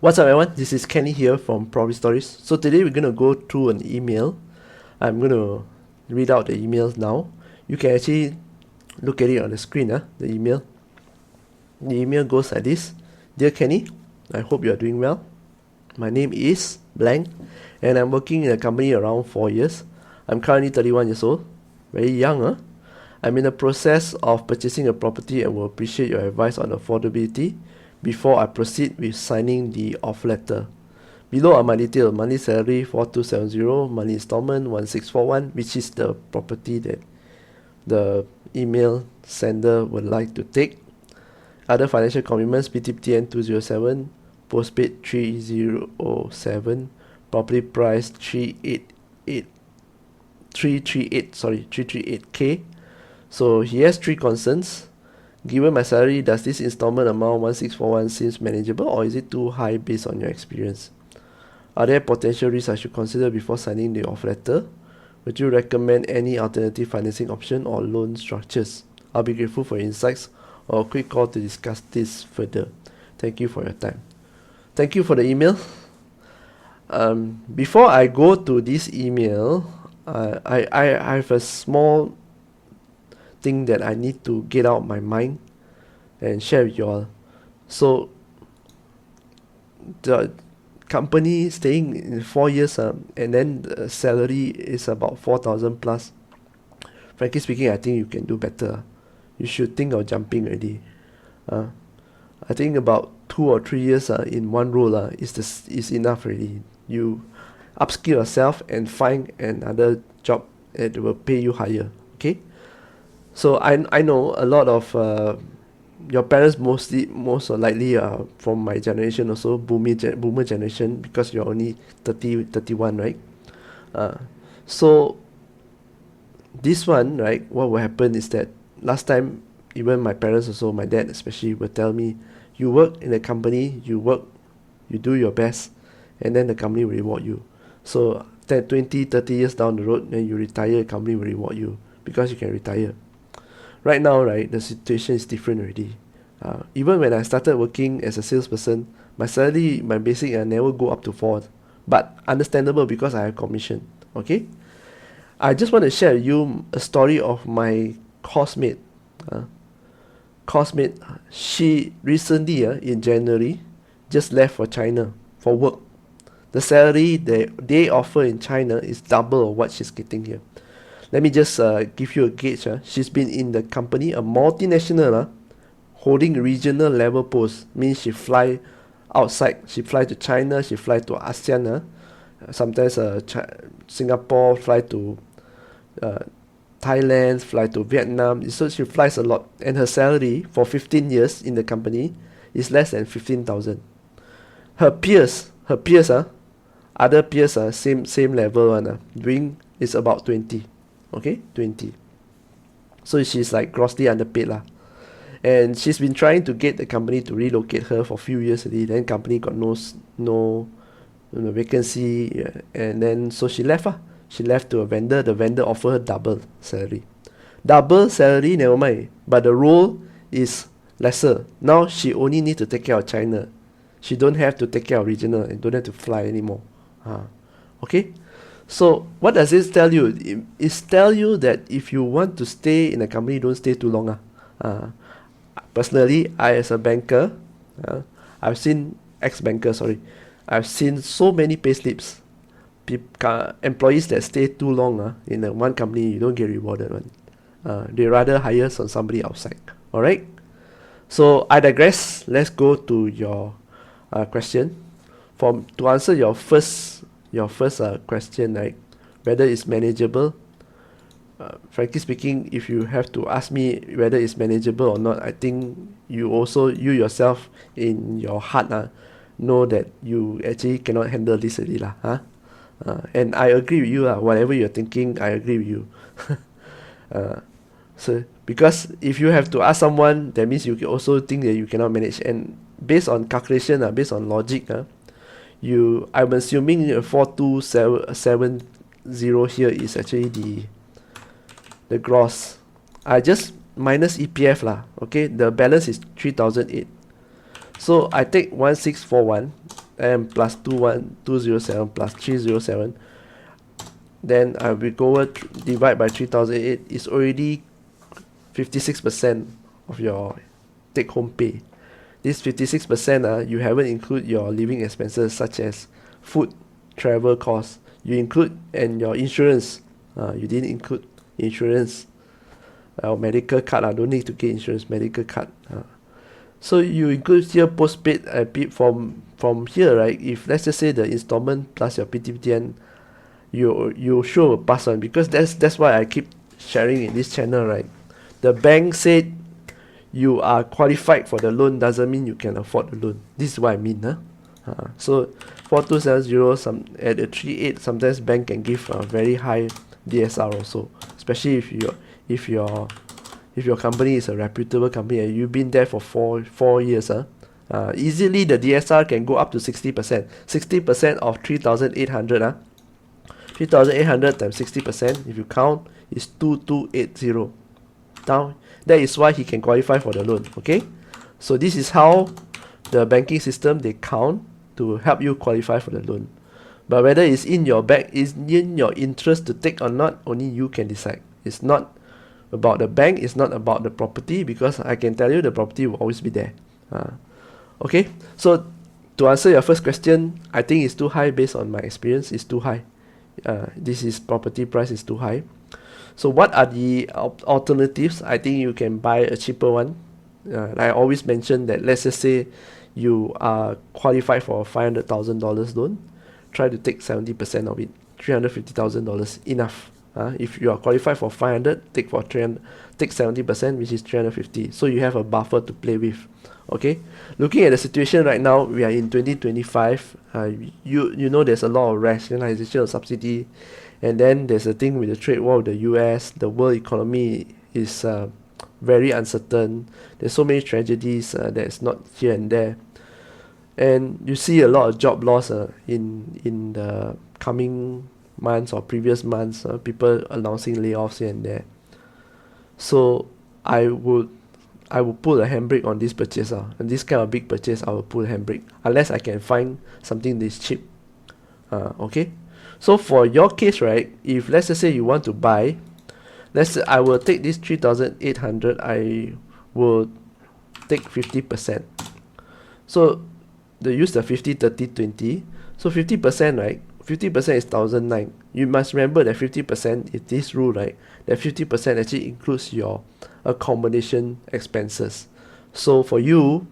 What's up everyone, this is Kenny here from Probably Stories. So today we're going to go through an email. I'm going to read out the emails now. You can actually look at it on the screen, the email. The email goes like this. Dear Kenny, I hope you are doing well. My name is blank and I'm working in a company around 4 years. I'm currently 31 years old. Very young, huh? I'm in the process of purchasing a property and will appreciate your advice on affordability before I proceed with signing the offer letter. Below are my details: monthly salary 4270, monthly installment 1641, which is the property that the email sender would like to take. Other financial commitments: PTPTN 207, postpaid 307, property price 338K. So he has 3 concerns. Given my salary, does this installment amount 1641 seems manageable, or is it too high based on your experience? Are there potential risks I should consider before signing the offer letter? Would you recommend any alternative financing option or loan structures? I'll be grateful for your insights or a quick call to discuss this further. Thank you for your time. Thank you for the email. Before I go to this email, I have a small thing that I need to get out of my mind and share with you all. So the company staying in 4 years and then the salary is about 4,000 plus. Frankly speaking, I think you can do better. You should think of jumping already. I think about 2 or 3 years in one role is enough already. You upskill yourself and find another job that will pay you higher. Okay. So I know a lot of your parents most likely are from my generation also, boomer generation, because you're only 31, right? So this one, right, what will happen is that last time, even my parents also, my dad especially, will tell me, you work in a company, you do your best, and then the company will reward you. So 10, 20, 30 years down the road, then you retire, the company will reward you because you can retire. Right now, right, the situation is different already. Even when I started working as a salesperson, my salary, my basic, I never go up to 4. But understandable because I have commission. Okay? I just want to share with you a story of my coursemate. She recently, in January, just left for China for work. The salary they offer in China is double of what she's getting here. Let me just give you a gauge. She's been in the company, a multinational, holding regional level posts. Means she fly outside. She fly to China, she fly to ASEAN. Sometimes Singapore, fly to Thailand, fly to Vietnam. So she flies a lot. And her salary for 15 years in the company is less than 15,000. Her peers, other peers are same level one. Doing is about 20. Okay, 20. So she's like grossly underpaid lah. And she's been trying to get the company to relocate her for a few years already. Then company got no vacancy, and then so she left. She left to a vendor. The vendor offered her double salary. Double salary, never mind. But the role is lesser. Now she only need to take care of China. She don't have to take care of regional and don't have to fly anymore. Okay? So what does this tell you? It tells you that if you want to stay in a company, don't stay too long. Personally, I as a banker, I've seen I've seen so many payslips. Employees that stay too long in one company, you don't get rewarded. They rather hire somebody outside. Alright? So I digress. Let's go to your question. To answer your first question, right, whether it's manageable, frankly speaking, if you have to ask me whether it's manageable or not, I think you yourself in your heart know that you actually cannot handle this already and I agree with you whatever you're thinking, I agree with you. So because if you have to ask someone, that means you can also think that you cannot manage, and based on calculation, based on logic, I'm assuming 4270 here is actually the gross. I just minus EPF lah. Okay, the balance is 3008. So I take 1641 and plus 21207 plus 307, then I will go over divide by 3008. It's already 56% of your take home pay. This 56%, you haven't include your living expenses such as food, travel costs. You include and your insurance. You didn't include insurance. Medical card. I don't need to get insurance. Medical card. So you include here postpaid from here, right? If let's just say the installment plus your PTPTN, you sure will pass on, because that's why I keep sharing in this channel, right? The bank said you are qualified for the loan doesn't mean you can afford the loan. This is what I mean, so 4270 at a 38, sometimes bank can give a very high DSR also, especially if your company is a reputable company and you've been there for four years. Easily the DSR can go up to 60%. 60% of 3,800. 3,800 times 60%, if you count, is 2280. Now, that is why he can qualify for the loan. Okay, so this is how the banking system they count to help you qualify for the loan. But whether it's in your is in your interest to take or not, only you can decide. It's not about the bank, it's not about the property, because I can tell you the property will always be there. Okay, so to answer your first question, I think it's too high based on my experience. It's too high. This is property price is too high. So what are the alternatives? I think you can buy a cheaper one. I always mention that, let's just say you are qualified for a $500,000 loan. Try to take 70% of it, $350,000 enough. If you are qualified for 500, take 70%, which is 350. So you have a buffer to play with. Okay, looking at the situation right now, we are in 2025. You know there's a lot of rationalization of subsidy, and then there's a thing with the trade war with the US. The world economy is very uncertain. There's so many tragedies that's not here and there, and you see a lot of job loss in the coming months or previous months. People announcing layoffs here and there. So I would put a handbrake on this purchase. And this kind of big purchase, I will put a handbrake unless I can find something that's cheap. Okay, so for your case, right, if let's just say you want to buy, let's say I will take this 3,800, I will take 50%. So they use the 50 30 20. So 50%, right, 50% is 1,009. You must remember that 50% is this rule, right, that 50% actually includes your accommodation expenses. So for you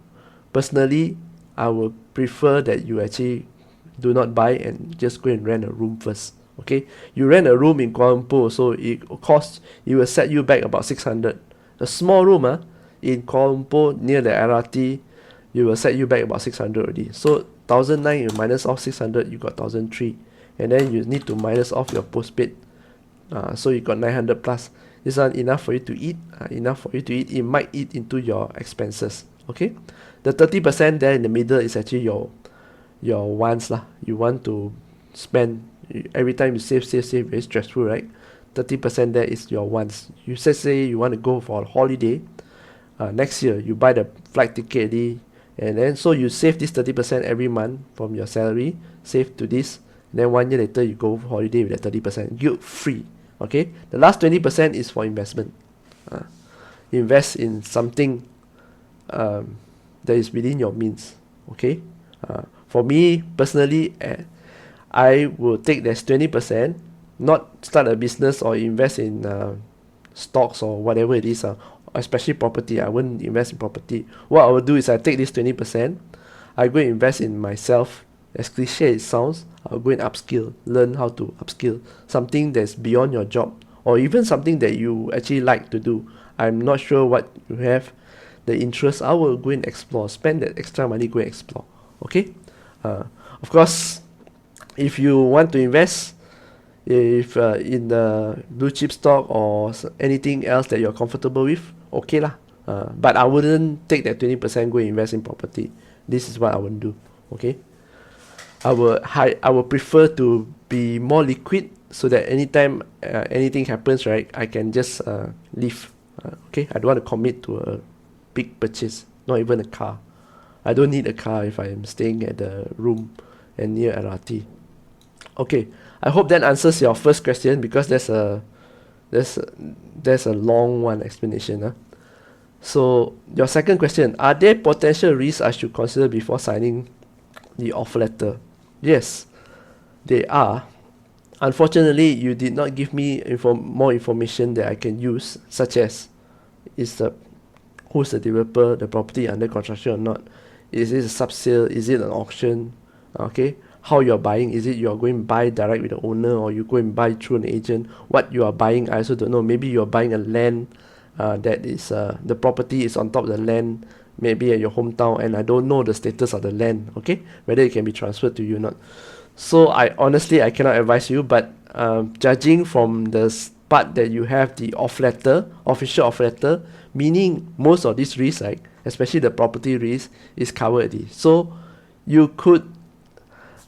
personally, I will prefer that you actually do not buy and just go and rent a room first. Okay, you rent a room in Kuala Lumpur, so it will set you back about 600. A small room in Kuala Lumpur near the LRT, you will set you back about 600 already. So 1,009, you minus off 600, you got 1,003, and then you need to minus off your postpaid. So you got 900 plus. Is that enough for you to eat? Enough for you to eat. It might eat into your expenses. Okay, the 30% there in the middle is actually your wants lah. You want to spend every time you save, very stressful, right? 30% there is your wants. You say you want to go for a holiday next year. You buy the flight ticket already, and then so you save this 30% every month from your salary. Save to this, and then 1 year later you go for holiday with that 30%, guilt free. Okay, the last 20% is for investment. Invest in something that is within your means. Okay, for me personally, I will take that 20%, not start a business or invest in stocks or whatever it is, especially property. I wouldn't invest in property. What I will do is I take this 20%, I go and invest in myself. As cliche it sounds, I'll go and upskill, learn how to upskill, something that's beyond your job, or even something that you actually like to do. I'm not sure what you have, the interest. I will go and explore, spend that extra money, go and explore. Okay, of course, if you want to invest, if in the blue chip stock or anything else that you're comfortable with, okay lah. But I wouldn't take that 20% go and invest in property. This is what I would do. Okay, I will prefer to be more liquid, so that anytime anything happens, right, I can just leave. Okay, I don't want to commit to a big purchase, not even a car. I don't need a car if I'm staying at the room and near LRT. Okay, I hope that answers your first question, because there's a, there's a long one explanation. So your second question, are there potential risks I should consider before signing the offer letter? Yes, they are. Unfortunately, you did not give me more information that I can use, such as is the who's the developer, the property under construction or not, is it a sub-sale, is it an auction, okay, how you're buying, is it you're going to buy direct with the owner or you go and buy through an agent, what you are buying I also don't know, maybe you're buying a land that is the property is on top of the land, maybe at your hometown, and I don't know the status of the land, okay, whether it can be transferred to you or not. So I honestly I cannot advise you, but judging from the part that you have the official offer letter, meaning most of these risks, like especially the property risk, is covered already. So you could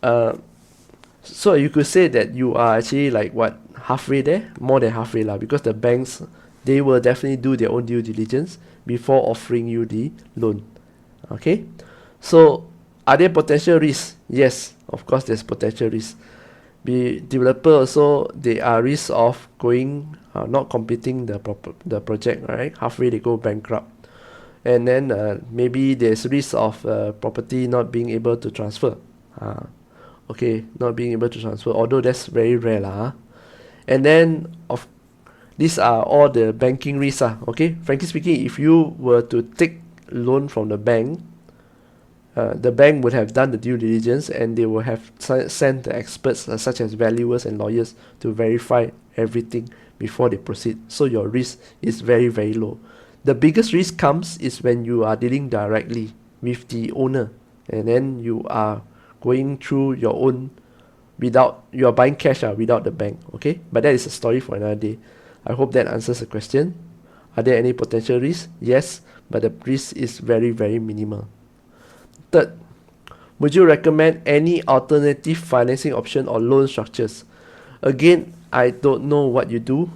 say that you are actually like what, halfway there, more than halfway lah, because the banks, they will definitely do their own due diligence before offering you the loan. Okay, so are there potential risks? Yes, of course there's potential risks. Be developer also, there are risks of going not completing the project, right? Halfway they go bankrupt, and then maybe there's risk of property not being able to transfer. Okay, not being able to transfer, although that's very rare lah. And then these are all the banking risks. Okay, frankly speaking, if you were to take loan from the bank would have done the due diligence, and they will have sent the experts such as valuers and lawyers to verify everything before they proceed. So your risk is very, very low. The biggest risk comes is when you are dealing directly with the owner, and then you are going through your own you are buying cash without the bank. Okay, but that is a story for another day. I hope that answers the question. Are there any potential risks? Yes, but the risk is very, very minimal. Third, would you recommend any alternative financing option or loan structures? Again, I don't know what you do.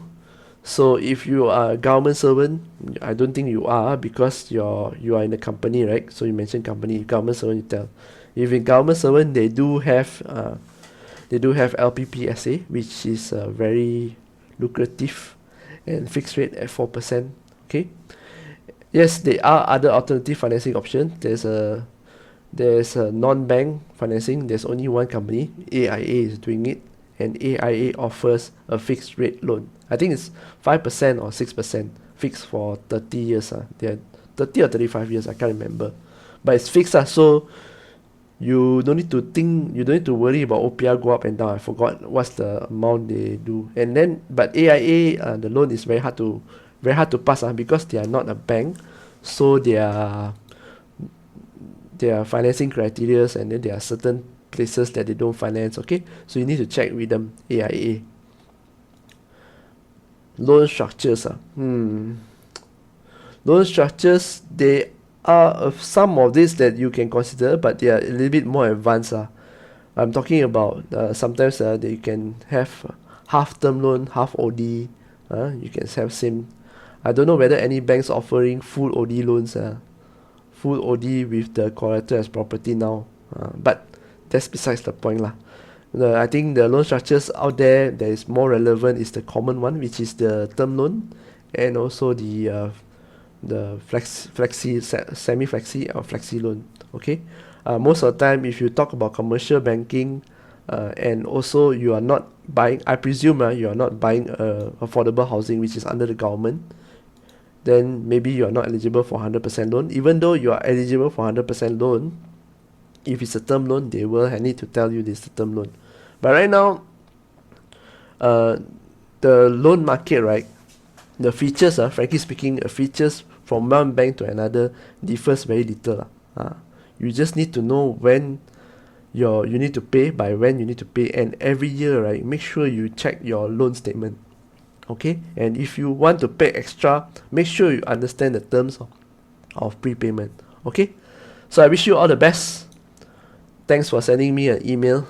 So if you are a government servant, I don't think you are, because you are in a company, right? So you mentioned company, government servant, you tell. If you're government servant, they do have LPPSA, which is very lucrative and fixed rate at 4%. Okay. Yes, there are other alternative financing options. There's a non-bank financing. There's only one company, AIA, is doing it, and AIA offers a fixed rate loan. I think it's 5% or 6% fixed for 30 years. They're 30 or 35 years, I can't remember. But it's fixed, so you don't need to worry about OPR go up and down. I forgot what's the amount they do. And then, but AIA, the loan is very hard to pass, because they are not a bank, so their financing criteria, and then there are certain places that they don't finance. Okay, so you need to check with them. AIA loan structures. Loan structures, they are some of this that you can consider, but they are a little bit more advanced. I'm talking about sometimes they can have half term loan, half OD. You can have same. I don't know whether any banks offering full OD loans. Full OD with the collateral as property now, but that's besides the point lah. I think the loan structures out there that is more relevant is the common one, which is the term loan, and also the flexi, semi-flexi or flexi loan. Okay, most of the time if you talk about commercial banking, and also you are not buying, I presume you are not buying affordable housing which is under the government, then maybe you are not eligible for 100% loan. Even though you are eligible for 100% loan, if it's a term loan, they will need to tell you this is a term loan. But right now, the loan market, right, the features, frankly speaking, features from one bank to another differs very little. You just need to know when you need to pay, by when you need to pay, and every year, right, make sure you check your loan statement. Okay, and if you want to pay extra, make sure you understand the terms of prepayment. Okay, so I wish you all the best. Thanks for sending me an email.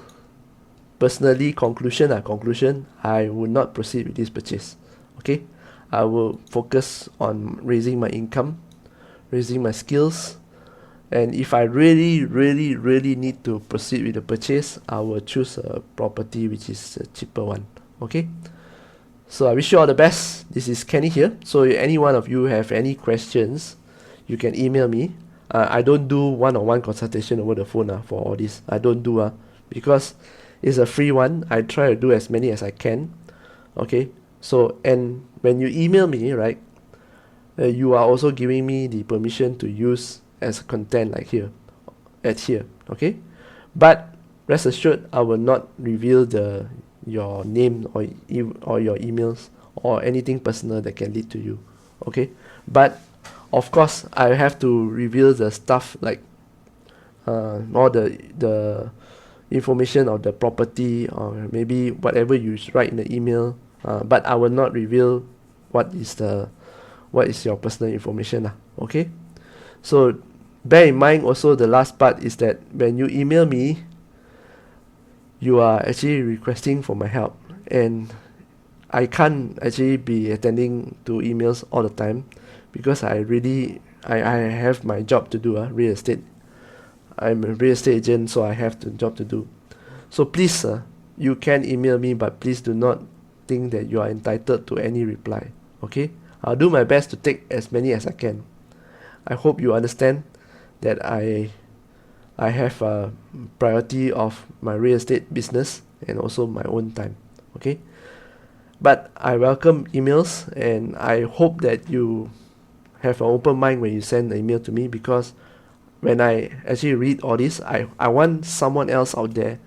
Personally, conclusion, I would not proceed with this purchase. Okay, I will focus on raising my income, raising my skills, And if I really need to proceed with the purchase, I will choose a property which is a cheaper one. Okay. So I wish you all the best. This is Kenny here. So if any one of you have any questions, you can email me. I don't do one-on-one consultation over the phone for all this. I don't do because it's a free one. I try to do as many as I can. Okay. So and when you email me, right, you are also giving me the permission to use as content like here, okay. But rest assured, I will not reveal your name or your emails or anything personal that can lead to you, okay. But of course, I have to reveal the stuff like all the information of the property or maybe whatever you write in the email. But I will not reveal what is your personal information, okay. So bear in mind also the last part is that when you email me, you are actually requesting for my help, and I can't actually be attending to emails all the time because I have my job to do, real estate. I'm a real estate agent, so I have the job to do. So please, you can email me, but please do not think that you are entitled to any reply, okay. I'll do my best to take as many as I can. I hope you understand that I have a priority of my real estate business and also my own time, okay. But I welcome emails, and I hope that you have an open mind when you send an email to me, because when I actually read all this, I want someone else out there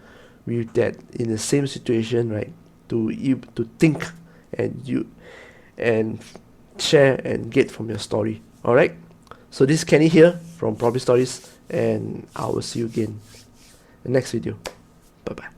with that in the same situation, right, to think and share and get from your story. All right. So this is Kenny here from Property Stories, and I will see you again in the next video. Bye bye.